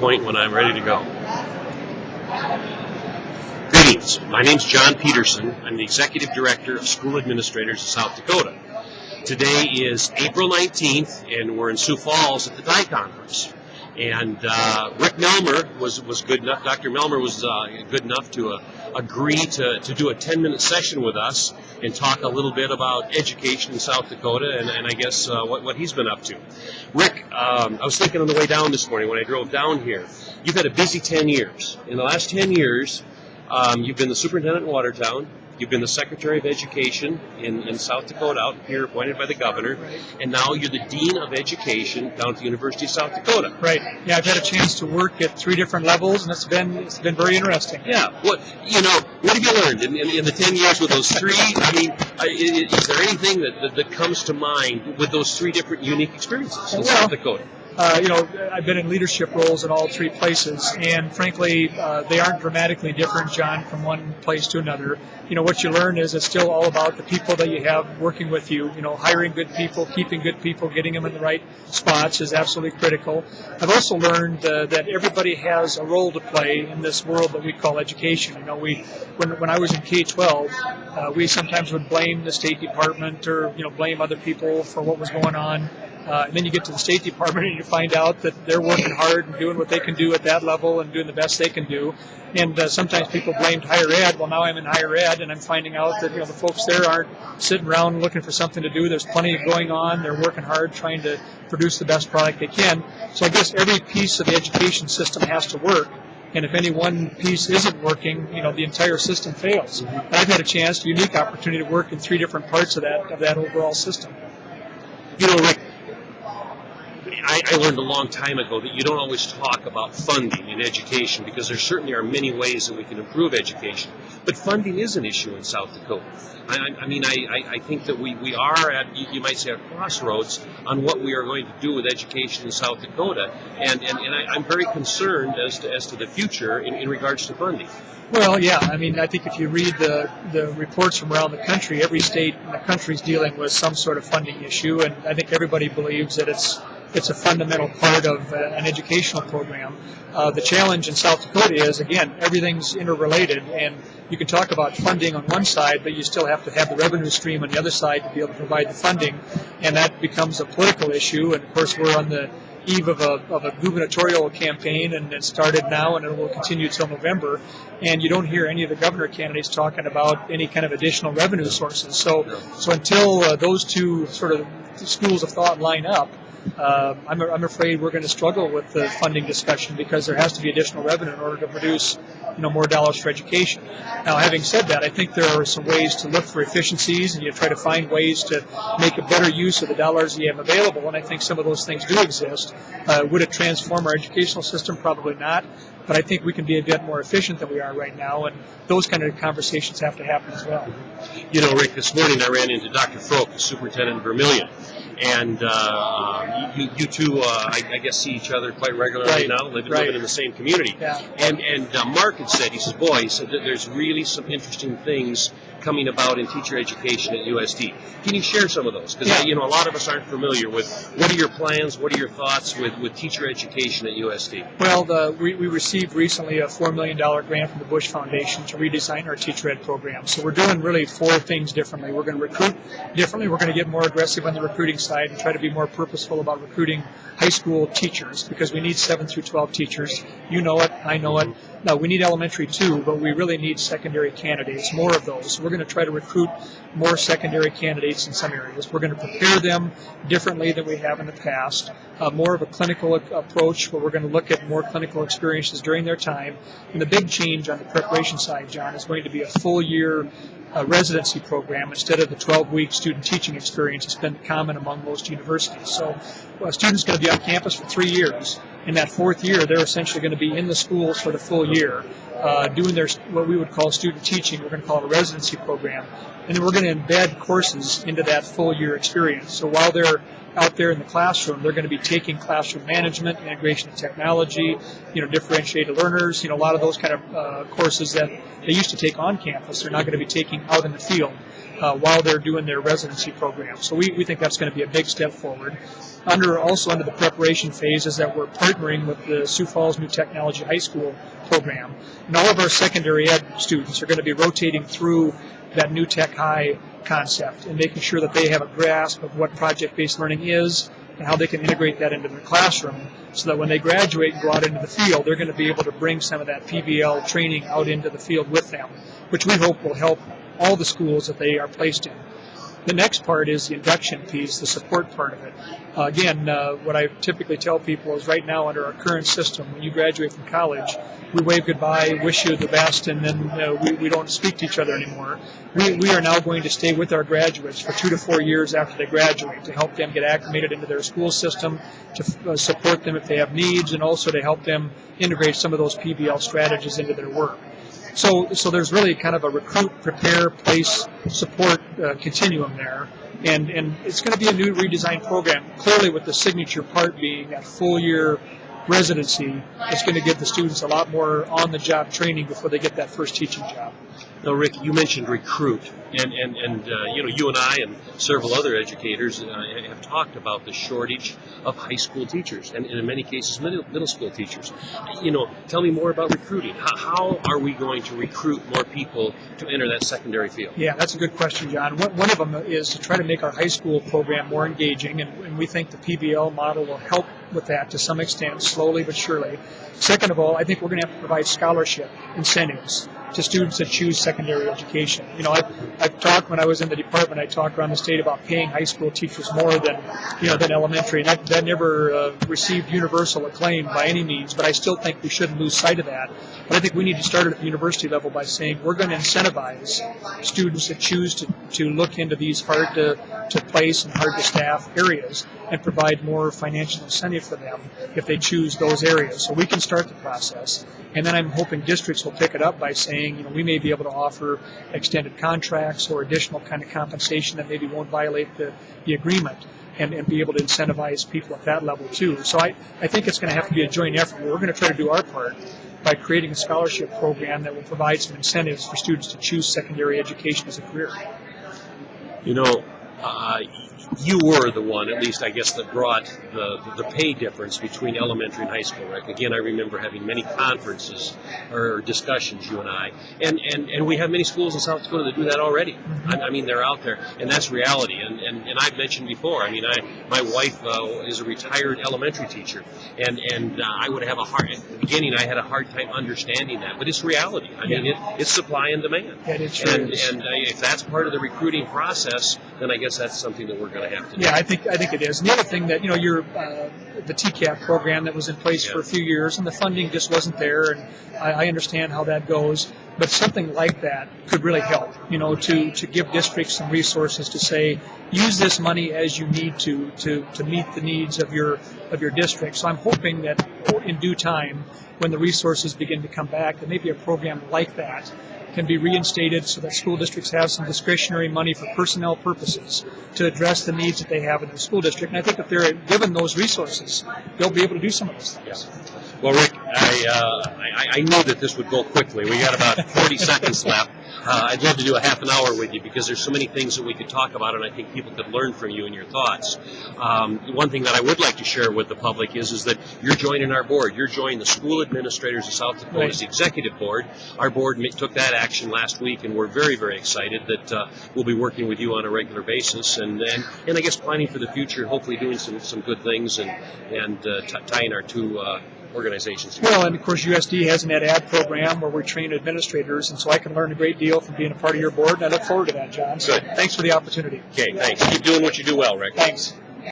Point when I'm ready to go. Greetings. My name's John Peterson. I'm the Executive Director of School Administrators of South Dakota. Today is April 19th, and we're in Sioux Falls at the DIE Conference. And Rick Melmer was good enough, Dr. Melmer was good enough to agree to do a 10-minute session with us and talk a little bit about education in South Dakota and I guess what he's been up to. Rick, I was thinking on the way down this morning when I drove down here, you've had a busy 10 years. In the last 10 years, you've been the superintendent in Watertown. You've been the Secretary of Education in South Dakota, out here appointed by the governor, and now you're the Dean of Education down at the University of South Dakota. Right. Yeah, I've had a chance to work at 3 different levels, and it's been very interesting. Yeah. What have you learned in the 10 years with those 3? I mean, is there anything that comes to mind with those 3 different unique experiences in South Dakota? I've been in leadership roles in all 3 places, and frankly, they aren't dramatically different, John, from one place to another. What you learn is it's still all about the people that you have working with you. Hiring good people, keeping good people, getting them in the right spots is absolutely critical. I've also learned that everybody has a role to play in this world that we call education. When I was in K-12, we sometimes would blame the State Department or blame other people for what was going on. And then you get to the State Department and you find out that they're working hard and doing what they can do at that level and doing the best they can do. And sometimes people blamed higher ed. Well, now I'm in higher ed and I'm finding out that the folks there aren't sitting around looking for something to do. There's plenty going on. They're working hard trying to produce the best product they can. So I guess every piece of the education system has to work. And if any one piece isn't working, the entire system fails. And I've had a chance, a unique opportunity to work in 3 different parts of that overall system. Rick, I learned a long time ago that you don't always talk about funding in education because there certainly are many ways that we can improve education. But funding is an issue in South Dakota. I think that we are at, you might say, a crossroads on what we are going to do with education in South Dakota. And I'm very concerned as to the future in regards to funding. Well, yeah. I think if you read the reports from around the country, every state in the country is dealing with some sort of funding issue, and I think everybody believes that it's a fundamental part of an educational program. The challenge in South Dakota is, again, everything's interrelated, and you can talk about funding on one side, but you still have to have the revenue stream on the other side to be able to provide the funding, and that becomes a political issue. And of course, we're on the eve of a gubernatorial campaign, and it started now and it will continue till November, and you don't hear any of the governor candidates talking about any kind of additional revenue sources. So until those 2 sort of schools of thought line up, I'm afraid we're going to struggle with the funding discussion because there has to be additional revenue in order to produce more dollars for education. Now, having said that, I think there are some ways to look for efficiencies and you try to find ways to make a better use of the dollars you have available, and I think some of those things do exist. Would it transform our educational system? Probably not. But I think we can be a bit more efficient than we are right now, and those kind of conversations have to happen as well. Rick, this morning I ran into Dr. Froke, the superintendent in Vermilion, and you two, I guess, see each other quite regularly now, living in the same community. Yeah. And Mark had said, he said that there's really some interesting things coming about in teacher education at USD. Can you share some of those? Because a lot of us aren't familiar with what are your plans, what are your thoughts with teacher education at USD? Well, we received recently a $4 million grant from the Bush Foundation to redesign our teacher ed program. So we're doing really 4 things differently. We're going to recruit differently. We're going to get more aggressive on the recruiting side and try to be more purposeful about recruiting high school teachers because we need 7 through 12 teachers. You know it. I know it. No, we need elementary too, but we really need secondary candidates, more of those. So we're going to try to recruit more secondary candidates in some areas. We're going to prepare them differently than we have in the past, more of a clinical approach where we're going to look at more clinical experiences during their time. And the big change on the preparation side, John, is going to be a full-year residency program instead of the 12-week student teaching experience that's been common among most universities. So a student's going to be on campus for 3 years. In that 4th year, they're essentially going to be in the schools for the full year, doing their what we would call student teaching. We're going to call it a residency program. And then we're going to embed courses into that full year experience. So while they're out there in the classroom, they're going to be taking classroom management, integration of technology, differentiated learners, a lot of those kind of courses that they used to take on campus. They're not going to be taking out in the field. while they're doing their residency program. So we think that's going to be a big step forward. Also under the preparation phase is that we're partnering with the Sioux Falls New Technology High School program. And all of our secondary ed students are going to be rotating through that New Tech High concept and making sure that they have a grasp of what project-based learning is and how they can integrate that into their classroom so that when they graduate and go out into the field, they're going to be able to bring some of that PBL training out into the field with them, which we hope will help all the schools that they are placed in. The next part is the induction piece, the support part of it. Again, what I typically tell people is right now under our current system, when you graduate from college, we wave goodbye, wish you the best, and then we don't speak to each other anymore. We are now going to stay with our graduates for 2 to 4 years after they graduate to help them get acclimated into their school system, to support them if they have needs, and also to help them integrate some of those PBL strategies into their work. So there's really kind of a recruit, prepare, place, support continuum there. And it's going to be a new redesigned program, clearly with the signature part being that full year residency. It's going to give the students a lot more on-the-job training before they get that first teaching job. Now, Rick, you mentioned recruit, and you and I and several other educators have talked about the shortage of high school teachers, and in many cases middle school teachers. Tell me more about recruiting. How are we going to recruit more people to enter that secondary field? Yeah, that's a good question, John. One of them is to try to make our high school program more engaging, and we think the PBL model will help with that to some extent, slowly but surely. Second of all, I think we're going to have to provide scholarship incentives to students that choose secondary education. I've talked when I was in the department. I talked around the state about paying high school teachers more than elementary, and that never received universal acclaim by any means. But I still think we shouldn't lose sight of that. But I think we need to start at the university level by saying we're going to incentivize students that choose to look into these hard to place and hard to staff areas and provide more financial incentive for them if they choose those areas. So we can start the process. And then I'm hoping districts will pick it up by saying, we may be able to offer extended contracts or additional kind of compensation that maybe won't violate the agreement and be able to incentivize people at that level too. So I think it's going to have to be a joint effort. We're going to try to do our part by creating a scholarship program that will provide some incentives for students to choose secondary education as a career. You were the one, at least I guess, that brought the pay difference between elementary and high school, right? Again, I remember having many conferences or discussions, you and I, and we have many schools in South Dakota that do that already. Mm-hmm. I mean, they're out there, and that's reality. And I've mentioned before, my wife is a retired elementary teacher, and I would have at the beginning, I had a hard time understanding that, but it's reality. I mean, it's supply and demand. Yeah, it sure is. And if that's part of the recruiting process, then I guess that's something that we're going to have to do. Yeah, I think it is. And the other thing that the TCAP program that was in place for a few years, and the funding just wasn't there, and I understand how that goes. But something like that could really help. To give districts some resources to say, use this money as you need to meet the needs of your district. So I'm hoping that in due time, when the resources begin to come back, that maybe a program like that can be reinstated so that school districts have some discretionary money for personnel purposes to address the needs that they have in their school district. And I think if they're given those resources, they'll be able to do some of those things. Yeah. Well, Rick, I knew that this would go quickly. We got about 40 seconds left. I'd love to do a half an hour with you because there's so many things that we could talk about, and I think people could learn from you and your thoughts. One thing that I would like to share with the public is that you're joining our board. You're joining the School Administrators of South Dakota's Executive Board. Our board took that action last week, and we're very, very excited that we'll be working with you on a regular basis and I guess planning for the future, hopefully doing some good things and tying our two organizations together. Well, and of course USD has an ed program where we train administrators, and so I can learn a great deal from being a part of your board, and I look forward to that, John. So Good. thanks for the opportunity. Okay, thanks. Keep doing what you do well, Rick. Thanks.